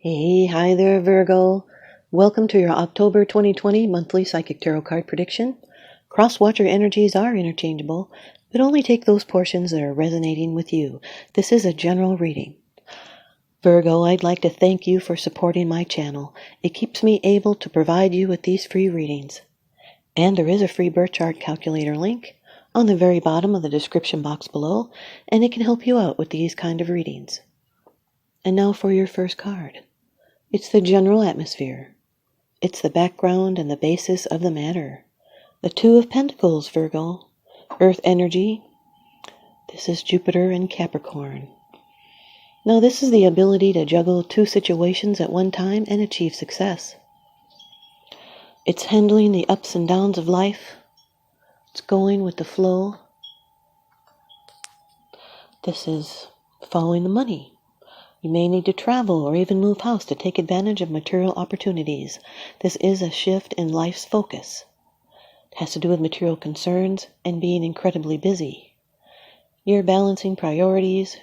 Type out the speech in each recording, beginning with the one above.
Hey, hi there, Virgo. Welcome to your October 2020 monthly Psychic Tarot card prediction. Cross-watcher energies are interchangeable, but only take those portions that are resonating with you. This is a general reading. Virgo, I'd like to thank you for supporting my channel. It keeps me able to provide you with these free readings. And there is a free birth chart calculator link on the very bottom of the description box below, and it can help you out with these kind of readings. And now for your first card. It's the general atmosphere. It's the background and the basis of the matter. The Two of Pentacles, Virgo. Earth energy. This is Jupiter and Capricorn. Now this is the ability to juggle two situations at one time and achieve success. It's handling the ups and downs of life. It's going with the flow. This is following the money. You may need to travel or even move house to take advantage of material opportunities. This is a shift in life's focus. It has to do with material concerns and being incredibly busy. You're balancing priorities.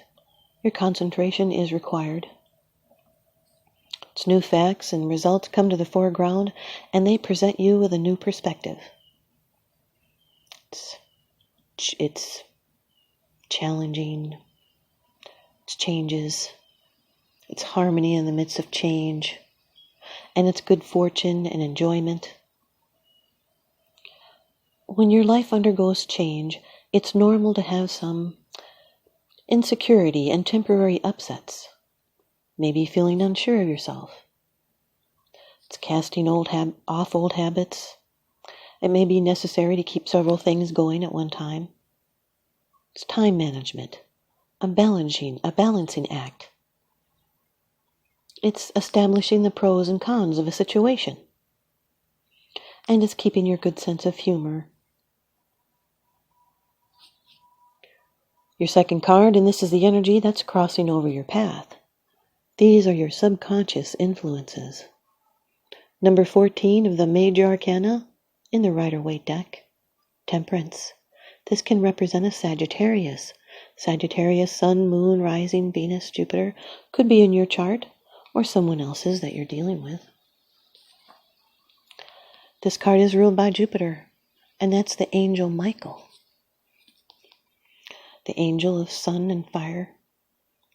Your concentration is required. It's new facts and results come to the foreground, and they present you with a new perspective. It's challenging. It's changes. It's harmony in the midst of change, and it's good fortune and enjoyment. When your life undergoes change, it's normal to have some insecurity and temporary upsets, maybe feeling unsure of yourself. It's casting off old habits. It may be necessary to keep several things going at one time. It's time management, a balancing act. It's establishing the pros and cons of a situation. And it's keeping your good sense of humor. Your second card, and this is the energy that's crossing over your path. These are your subconscious influences. Number 14 of the Major Arcana in the Rider-Waite deck, Temperance. This can represent a Sagittarius. Sagittarius, Sun, Moon, Rising, Venus, Jupiter could be in your chart, or someone else's that you're dealing with. This card is ruled by Jupiter, and that's the angel Michael, the angel of sun and fire.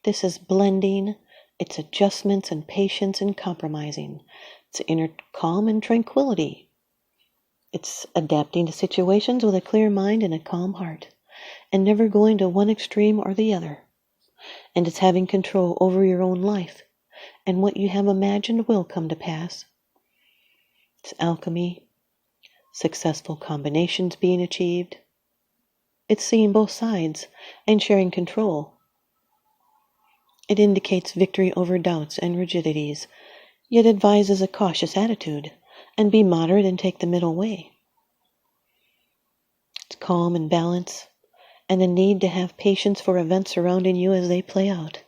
This is blending, it's adjustments and patience and compromising. It's inner calm and tranquility. It's adapting to situations with a clear mind and a calm heart, and never going to one extreme or the other. And it's having control over your own life. And what you have imagined will come to pass. It's alchemy, successful combinations being achieved. It's seeing both sides and sharing control. It indicates victory over doubts and rigidities, yet advises a cautious attitude and be moderate and take the middle way. It's calm and balance, and a need to have patience for events surrounding you as they play out.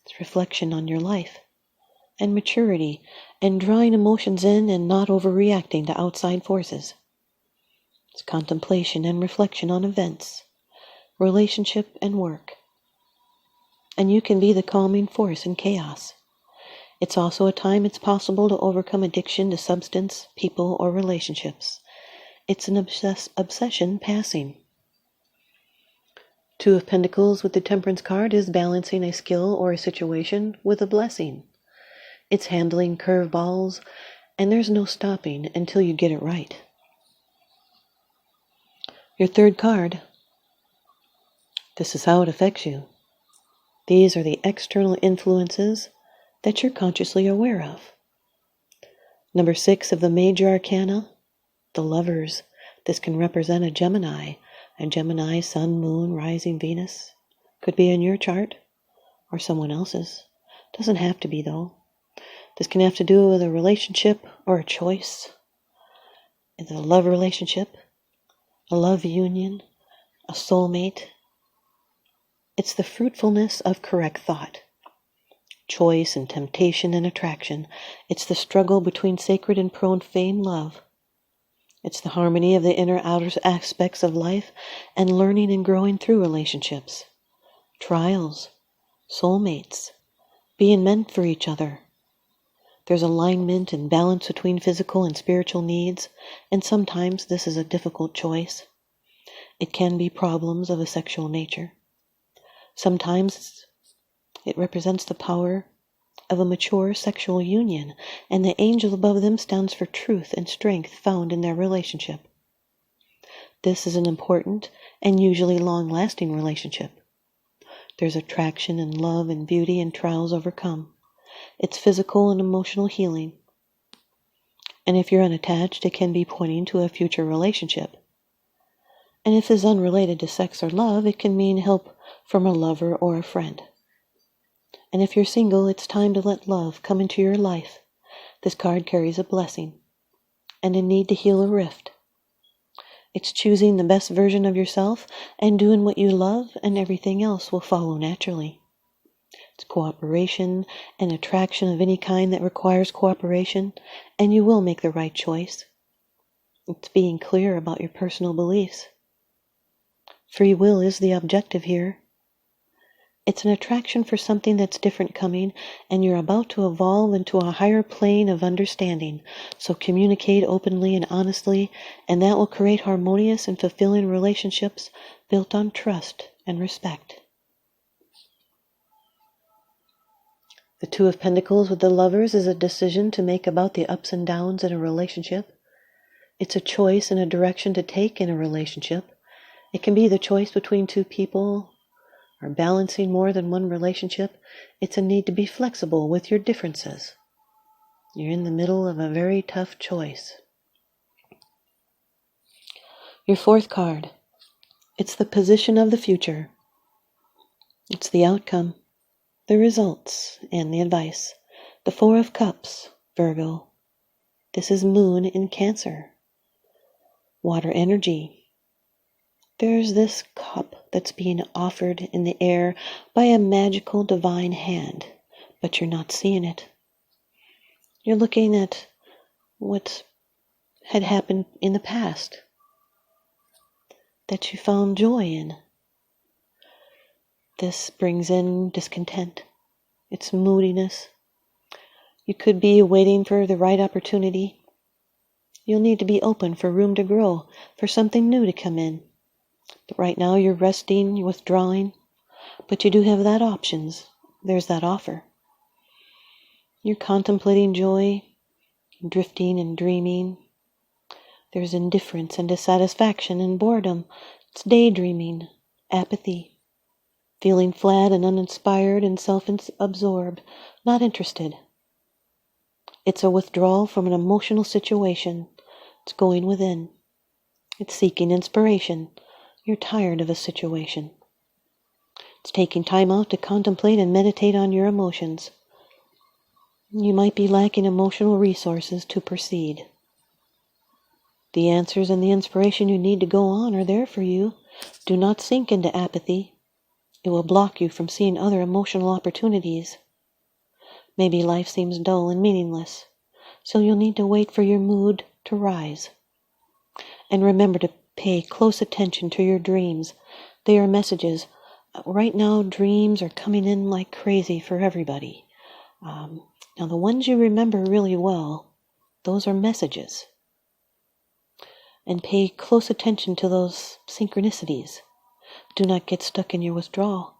It's reflection on your life and maturity and drawing emotions in and not overreacting to outside forces. It's contemplation and reflection on events, relationship and work. And you can be the calming force in chaos. It's also a time it's possible to overcome addiction to substance, people, or relationships. It's an obsession passing. Two of Pentacles with the Temperance card is balancing a skill or a situation with a blessing. It's handling curveballs, and there's no stopping until you get it right. Your third card. This is how it affects you. These are the external influences that you're consciously aware of. Number 6 of the Major Arcana, the Lovers. This can represent a Gemini, Sun, Moon, Rising, Venus. Could be in your chart or someone else's. Doesn't have to be, though. This can have to do with a relationship or a choice. It's a love relationship, a love union, a soulmate. It's the fruitfulness of correct thought, choice and temptation and attraction. It's the struggle between sacred and profane love. It's the harmony of the inner outer aspects of life and learning and growing through relationships, trials, soulmates, being meant for each other. There's alignment and balance between physical and spiritual needs, and sometimes this is a difficult choice. It can be problems of a sexual nature. Sometimes it represents the power of a mature sexual union, and the angel above them stands for truth and strength found in their relationship. This is an important and usually long-lasting relationship. There's attraction and love and beauty and trials overcome. It's physical and emotional healing. And if you're unattached, it can be pointing to a future relationship. And if it's unrelated to sex or love, it can mean help from a lover or a friend. And if you're single, it's time to let love come into your life. This card carries a blessing and a need to heal a rift. It's choosing the best version of yourself and doing what you love, and everything else will follow naturally. It's cooperation and attraction of any kind that requires cooperation, and you will make the right choice. It's being clear about your personal beliefs. Free will is the objective here. It's an attraction for something that's different coming, and you're about to evolve into a higher plane of understanding. So communicate openly and honestly, and that will create harmonious and fulfilling relationships built on trust and respect. The Two of Pentacles with the Lovers is a decision to make about the ups and downs in a relationship. It's a choice and a direction to take in a relationship. It can be the choice between two people or balancing more than one relationship. It's a need to be flexible with your differences. You're in the middle of a very tough choice. Your fourth card. It's the position of the future. It's the outcome, the results, and the advice. The Four of Cups, Virgo. This is Moon in Cancer. Water energy. There's this cup that's being offered in the air by a magical divine hand, but you're not seeing it. You're looking at what had happened in the past that you found joy in. This brings in discontent. It's moodiness. You could be waiting for the right opportunity. You'll need to be open for room to grow, for something new to come in. But right now you're resting, you're withdrawing, but you do have that options. There's that offer. You're contemplating joy, drifting and dreaming. There's indifference and dissatisfaction and boredom. It's daydreaming, apathy, feeling flat and uninspired and self-absorbed, not interested. It's a withdrawal from an emotional situation. It's going within. It's seeking inspiration. You're tired of a situation. It's taking time out to contemplate and meditate on your emotions. You might be lacking emotional resources to proceed. The answers and the inspiration you need to go on are there for you. Do not sink into apathy. It will block you from seeing other emotional opportunities. Maybe life seems dull and meaningless, so you'll need to wait for your mood to rise. And remember to pay close attention to your dreams. They are messages. Right now, dreams are coming in like crazy for everybody. Now, the ones you remember really well, those are messages. And pay close attention to those synchronicities. Do not get stuck in your withdrawal.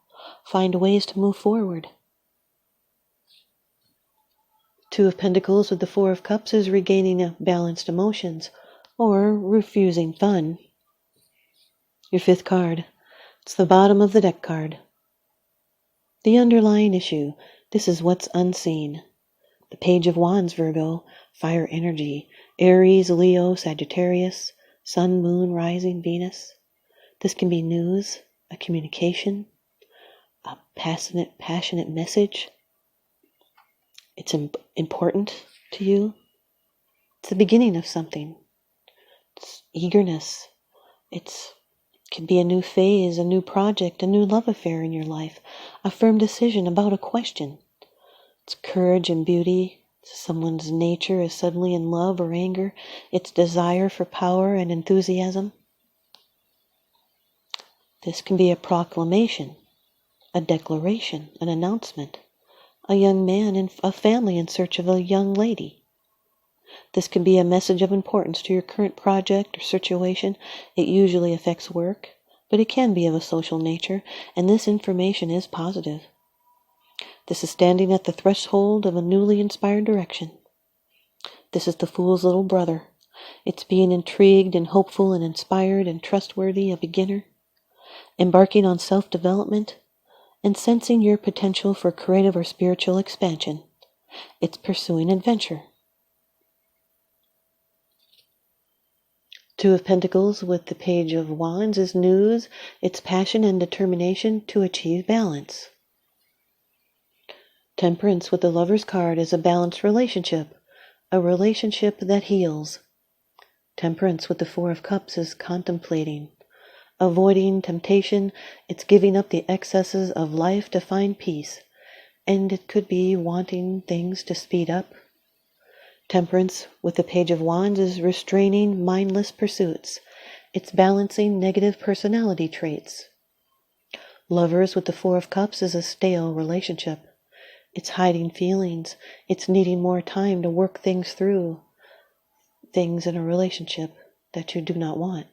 Find ways to move forward. Two of Pentacles with the Four of Cups is regaining balanced emotions or refusing fun. Your fifth card. It's the bottom of the deck card. The underlying issue. This is what's unseen. The Page of Wands, Virgo. Fire energy. Aries, Leo, Sagittarius. Sun, Moon, Rising, Venus. This can be news, a communication, a passionate message. It's important to you. It's the beginning of something. It's eagerness. It could be a new phase, a new project, a new love affair in your life, a firm decision about a question. It's courage and beauty. Someone's nature is suddenly in love or anger. It's desire for power and enthusiasm. This can be a proclamation, a declaration, an announcement. a young man and a family in search of a young lady. This can be a message of importance to your current project or situation. It usually affects work, but it can be of a social nature, and this information is positive. This is standing at the threshold of a newly inspired direction. This is the Fool's little brother. It's being intrigued and hopeful and inspired and trustworthy, a beginner, embarking on self-development, and sensing your potential for creative or spiritual expansion. It's pursuing adventure. Two of Pentacles with the Page of Wands is news. It's passion and determination to achieve balance. Temperance with the Lover's card is a balanced relationship, a relationship that heals. Temperance with the Four of Cups is contemplating, avoiding temptation. It's giving up the excesses of life to find peace, and it could be wanting things to speed up. Temperance with the Page of Wands is restraining mindless pursuits. It's balancing negative personality traits. Lovers with the Four of Cups is a stale relationship. It's hiding feelings. It's needing more time to work things through, things in a relationship that you do not want.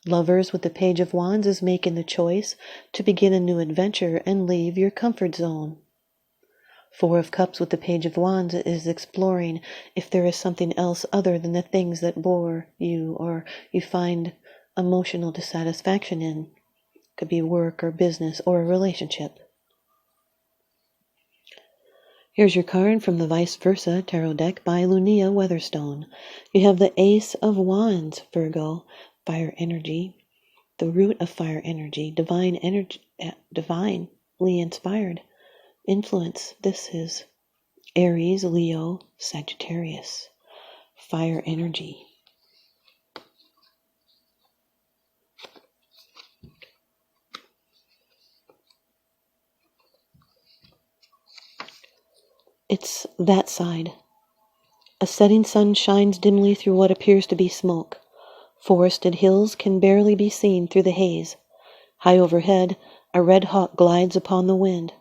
Lovers with the Page of Wands is making the choice to begin a new adventure and leave your comfort zone. Four of Cups with the Page of Wands is exploring if there is something else other than the things that bore you or you find emotional dissatisfaction in. Could be work or business or a relationship. Here's your card from the ViceVersa Tarot deck by Lunaea Weatherstone. You have the Ace of Wands, Virgo, fire energy, the root of fire energy, divine energy, divinely inspired influence. This is Aries, Leo, Sagittarius, fire energy. It's that side. A setting sun shines dimly through what appears to be smoke. Forested hills can barely be seen through the haze. High overhead, a red hawk glides upon the wind.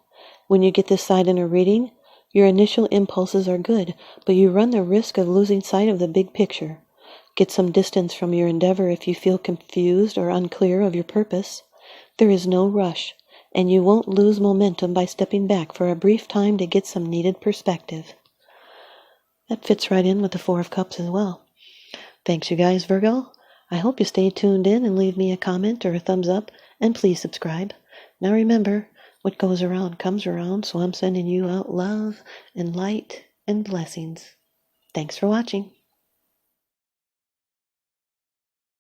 When you get this side in a reading, your initial impulses are good, but you run the risk of losing sight of the big picture. Get some distance from your endeavor if you feel confused or unclear of your purpose. There is no rush, and you won't lose momentum by stepping back for a brief time to get some needed perspective. That fits right in with the Four of Cups as well. Thanks, you guys, Virgo. I hope you stay tuned in and leave me a comment or a thumbs up, and please subscribe. Now remember, what goes around comes around, so I'm sending you out love and light and blessings. Thanks for watching.